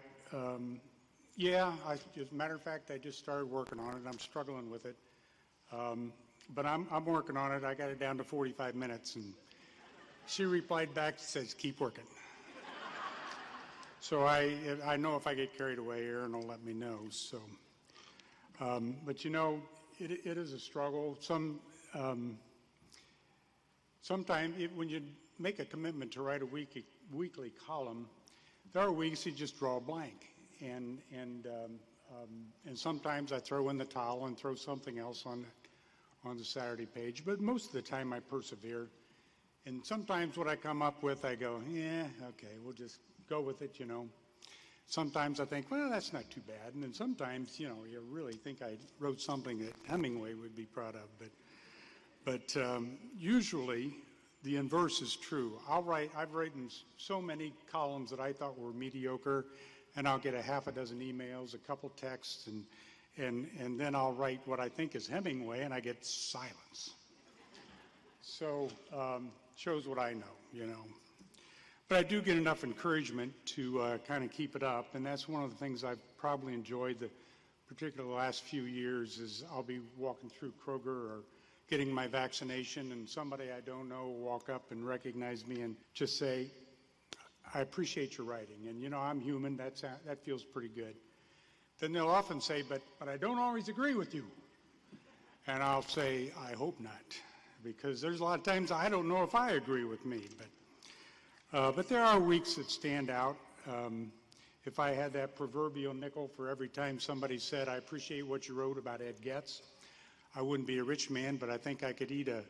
yeah, as a matter of fact, I just started working on it. I'm struggling with it. But I'm working on it. I got it down to 45 minutes. And she replied back, says, keep working. So I know if I get carried away, Erin will let me know. So, but you know, it is a struggle. Sometimes when you make a commitment to write a weekly column, there are weeks you just draw a blank, and sometimes I throw in the towel and throw something else on the Saturday page. But most of the time I persevere, and sometimes what I come up with, I go, yeah, okay, we'll just go with it, you know. Sometimes I think, well, that's not too bad, and then sometimes, you know, you really think I wrote something that Hemingway would be proud of. But usually, the inverse is true. I've written so many columns that I thought were mediocre, and I'll get a half a dozen emails, a couple texts, and then I'll write what I think is Hemingway, and I get silence. So shows what I know, you know. But I do get enough encouragement to kind of keep it up, and that's one of the things I've probably enjoyed particularly the last few years is I'll be walking through Kroger or getting my vaccination, and somebody I don't know will walk up and recognize me and just say, I appreciate your writing. And, you know, I'm human. That feels pretty good. Then they'll often say, but I don't always agree with you. And I'll say, I hope not, because there's a lot of times I don't know if I agree with me. But there are weeks that stand out. If I had that proverbial nickel for every time somebody said, I appreciate what you wrote about Ed Getz, I wouldn't be a rich man, but I think I could eat a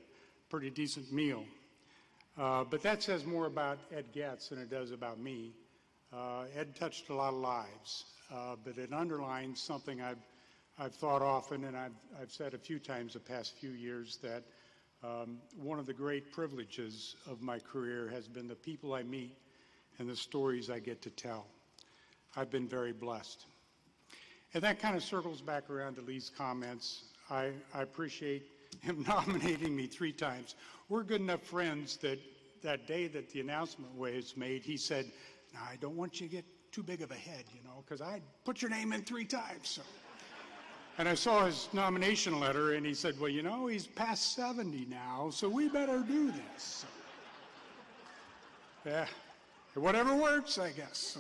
pretty decent meal. But that says more about Ed Getz than it does about me. Ed touched a lot of lives, but it underlines something I've thought often, and I've said a few times the past few years, that one of the great privileges of my career has been the people I meet and the stories I get to tell. I've been very blessed. And that kind of circles back around to Lee's comments. I appreciate him nominating me 3 times. We're good enough friends that that day that the announcement was made, he said, "Now, I don't want you to get too big of a head, because I put your name in 3 times. So. And I saw his nomination letter, and he said, well, he's past 70 now, so we better do this. So, yeah, whatever works, I guess.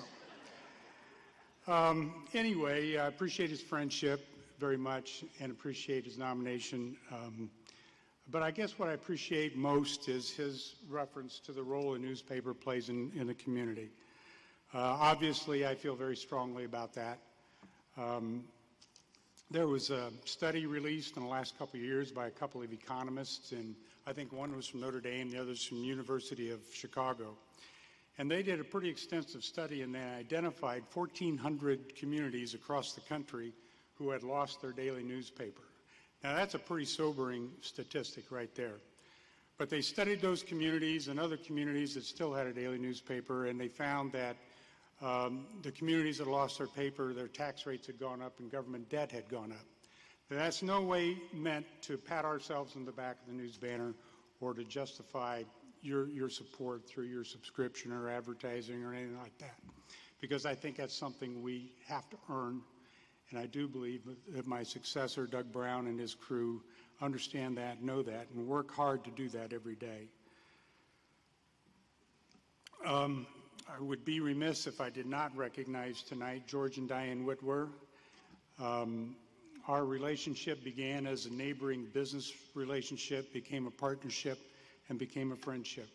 So. Anyway, I appreciate his friendship very much and appreciate his nomination. But I guess what I appreciate most is his reference to the role a newspaper plays in the community. Obviously, I feel very strongly about that. There was a study released in the last couple of years by a couple of economists, and I think one was from Notre Dame, the other's from the University of Chicago. And they did a pretty extensive study, and they identified 1,400 communities across the country who had lost their daily newspaper. Now, that's a pretty sobering statistic right there. But they studied those communities and other communities that still had a daily newspaper, and they found that the communities that lost their paper, their tax rates had gone up and government debt had gone up. Now, that's no way meant to pat ourselves on the back of the news banner or to justify your support through your subscription or advertising or anything like that, because I think that's something we have to earn. And I do believe that my successor, Doug Brown, and his crew understand that, know that, and work hard to do that every day. I would be remiss if I did not recognize tonight George and Diane Whitwer. Our relationship began as a neighboring business relationship, became a partnership, and became a friendship.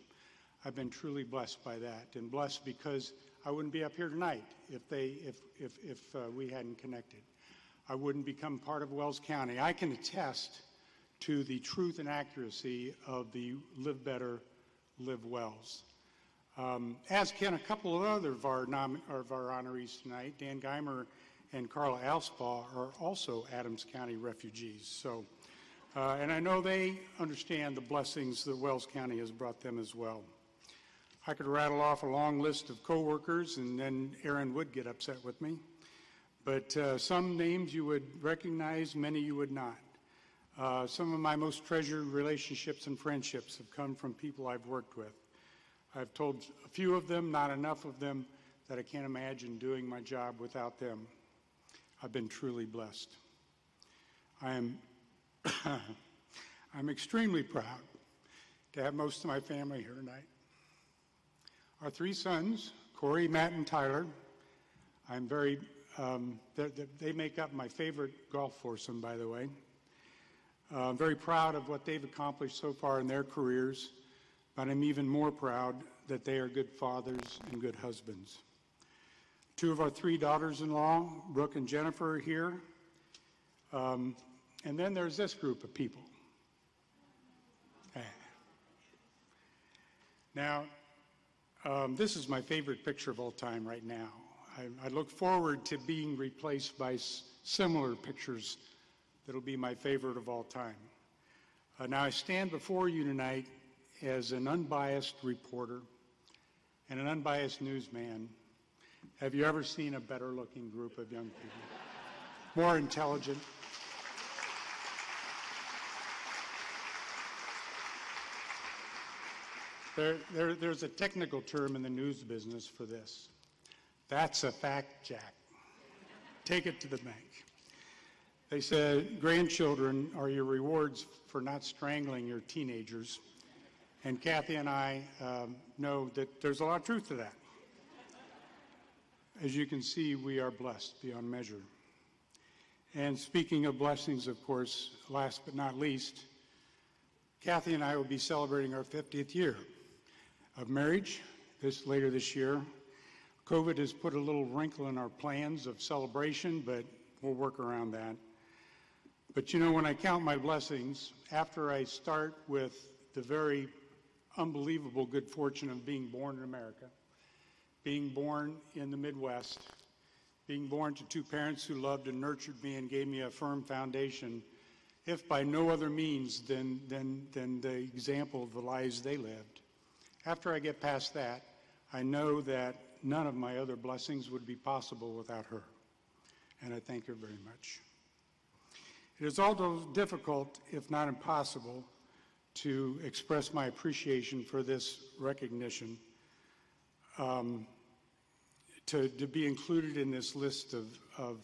I've been truly blessed by that, and blessed because I wouldn't be up here tonight if we hadn't connected. I wouldn't become part of Wells County. I can attest to the truth and accuracy of the Live Better, Live Wells. As can a couple of other of our honorees tonight. Dan Geimer and Carla Alspaugh are also Adams County refugees. So, and I know they understand the blessings that Wells County has brought them as well. I could rattle off a long list of coworkers, and then Aaron would get upset with me. But some names you would recognize, many you would not. Some of my most treasured relationships and friendships have come from people I've worked with. I've told a few of them, not enough of them, that I can't imagine doing my job without them. I've been truly blessed. I'm extremely proud to have most of my family here tonight. Our 3 sons, Corey, Matt, and Tyler, I'm very, they make up my favorite golf foursome, by the way. I'm very proud of what they've accomplished so far in their careers, but I'm even more proud that they are good fathers and good husbands. 2 of our 3 daughters-in-law, Brooke and Jennifer, are here. And then there's this group of people. Now, this is my favorite picture of all time right now. I look forward to being replaced by similar pictures that'll be my favorite of all time. Now, I stand before you tonight as an unbiased reporter and an unbiased newsman. Have you ever seen a better-looking group of young people? More intelligent. There's a technical term in the news business for this. That's a fact, Jack. Take it to the bank. They said grandchildren are your rewards for not strangling your teenagers. And Kathy and I know that there's a lot of truth to that. As you can see, we are blessed beyond measure. And speaking of blessings, of course, last but not least, Kathy and I will be celebrating our 50th year of marriage later this year. COVID has put a little wrinkle in our plans of celebration, but we'll work around that. But when I count my blessings, after I start with the very unbelievable good fortune of being born in America, being born in the Midwest, being born to two parents who loved and nurtured me and gave me a firm foundation, if by no other means than the example of the lives they lived. After I get past that, I know that none of my other blessings would be possible without her, and I thank her very much. It is although difficult, if not impossible, to express my appreciation for this recognition. To be included in this list of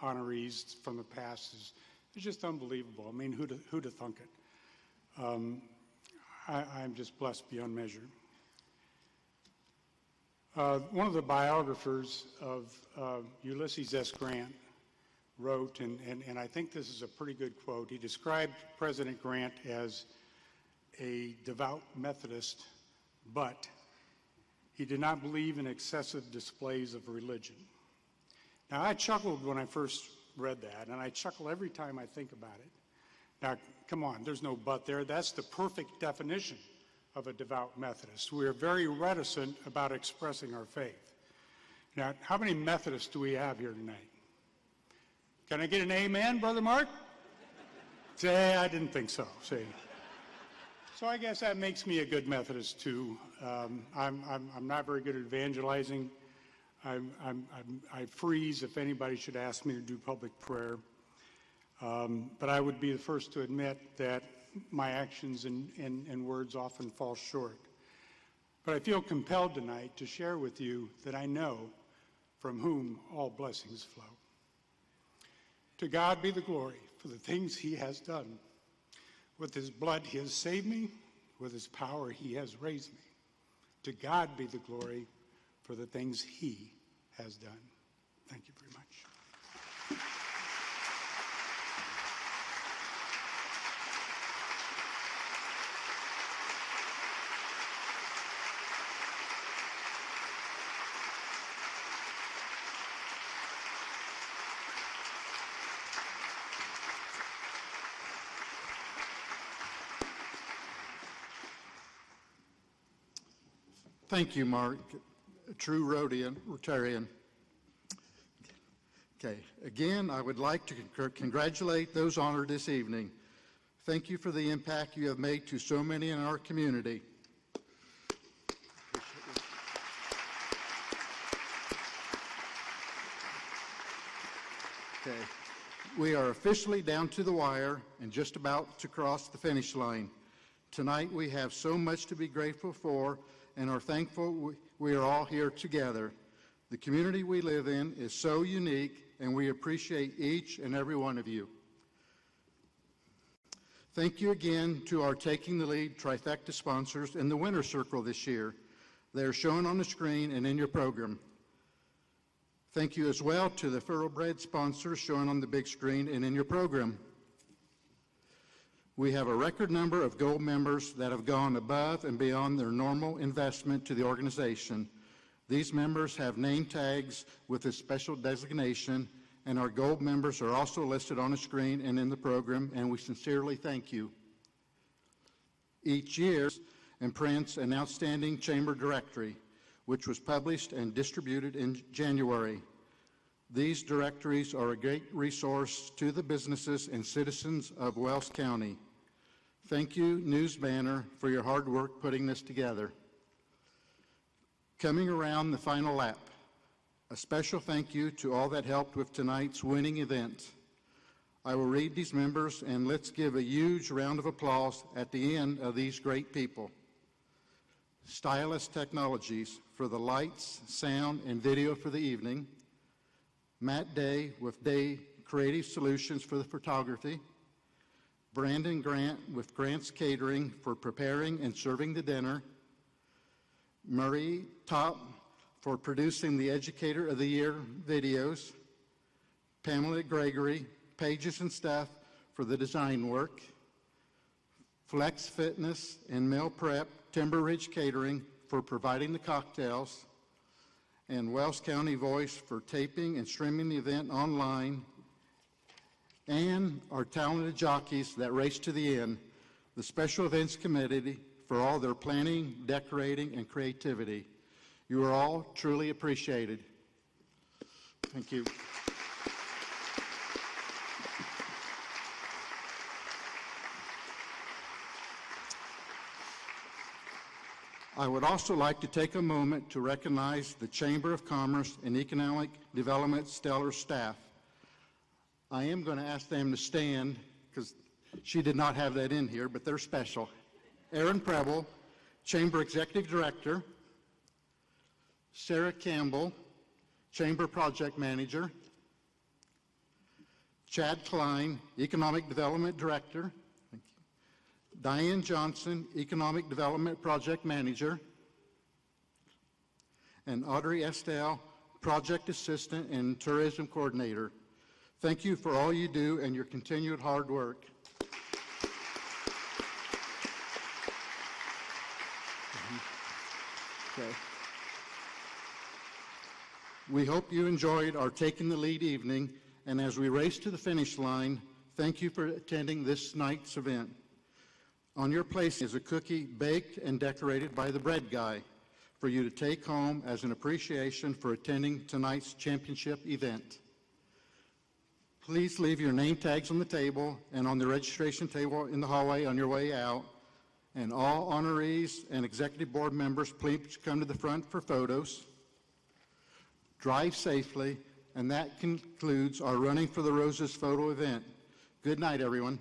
honorees from the past is just unbelievable. I mean, who'd have thunk it? I'm just blessed beyond measure. One of the biographers of Ulysses S. Grant wrote, and I think this is a pretty good quote, he described President Grant as a devout Methodist, but he did not believe in excessive displays of religion. Now, I chuckled when I first read that, and I chuckle every time I think about it. Now, come on, there's no but there. That's the perfect definition of a devout Methodist. We are very reticent about expressing our faith. Now, how many Methodists do we have here tonight? Can I get an amen, Brother Mark? Say, I didn't think so. See. So I guess that makes me a good Methodist too. I'm not very good at evangelizing. I freeze if anybody should ask me to do public prayer. But I would be the first to admit that my actions and words often fall short. But I feel compelled tonight to share with you that I know from whom all blessings flow. To God be the glory for the things he has done. With his blood he has saved me. With his power he has raised me. To God be the glory for the things he has done. Thank you very much. Thank you, Mark, a true Rotarian. Okay, again, I would like to congratulate those honored this evening. Thank you for the impact you have made to so many in our community. Okay, we are officially down to the wire and just about to cross the finish line. Tonight we have so much to be grateful for and are thankful we are all here together. The community we live in is so unique, and we appreciate each and every one of you. Thank you again to our Taking the Lead trifecta sponsors in the Winner's Circle this year. They are shown on the screen and in your program. Thank you as well to the Thoroughbred sponsors shown on the big screen and in your program. We have a record number of gold members that have gone above and beyond their normal investment to the organization. These members have name tags with a special designation, and our gold members are also listed on the screen and in the program, and we sincerely thank you. Each year imprints an outstanding chamber directory, which was published and distributed in January. These directories are a great resource to the businesses and citizens of Wells County. Thank you, News Banner, for your hard work putting this together. Coming around the final lap, a special thank you to all that helped with tonight's winning event. I will read these members, and let's give a huge round of applause at the end of these great people. Stylus Technologies for the lights, sound, and video for the evening. Matt Day with Day Creative Solutions for the photography. Brandon Grant with Grant's Catering for preparing and serving the dinner. Marie Top for producing the Educator of the Year videos. Pamela Gregory, Pages and Stuff for the design work. Flex Fitness and Meal Prep, Timber Ridge Catering for providing the cocktails. And Wells County Voice for taping and streaming the event online. And our talented jockeys that race to the end, the Special Events Committee, for all their planning, decorating, and creativity. You are all truly appreciated. Thank you. I would also like to take a moment to recognize the Chamber of Commerce and Economic Development Stellar staff. I am going to ask them to stand because she did not have that in here, but they're special. Erin Preble, Chamber Executive Director. Sarah Campbell, Chamber Project Manager. Chad Klein, Economic Development Director. Thank you. Diane Johnson, Economic Development Project Manager. And Audrey Estelle, Project Assistant and Tourism Coordinator. Thank you for all you do and your continued hard work. Okay. We hope you enjoyed our Taking the Lead evening, and as we race to the finish line, thank you for attending this night's event. On your place is a cookie baked and decorated by the bread guy for you to take home as an appreciation for attending tonight's championship event. Please leave your name tags on the table and on the registration table in the hallway on your way out. And all honorees and executive board members, please come to the front for photos. Drive safely, and that concludes our Running for the Roses photo event. Good night, everyone.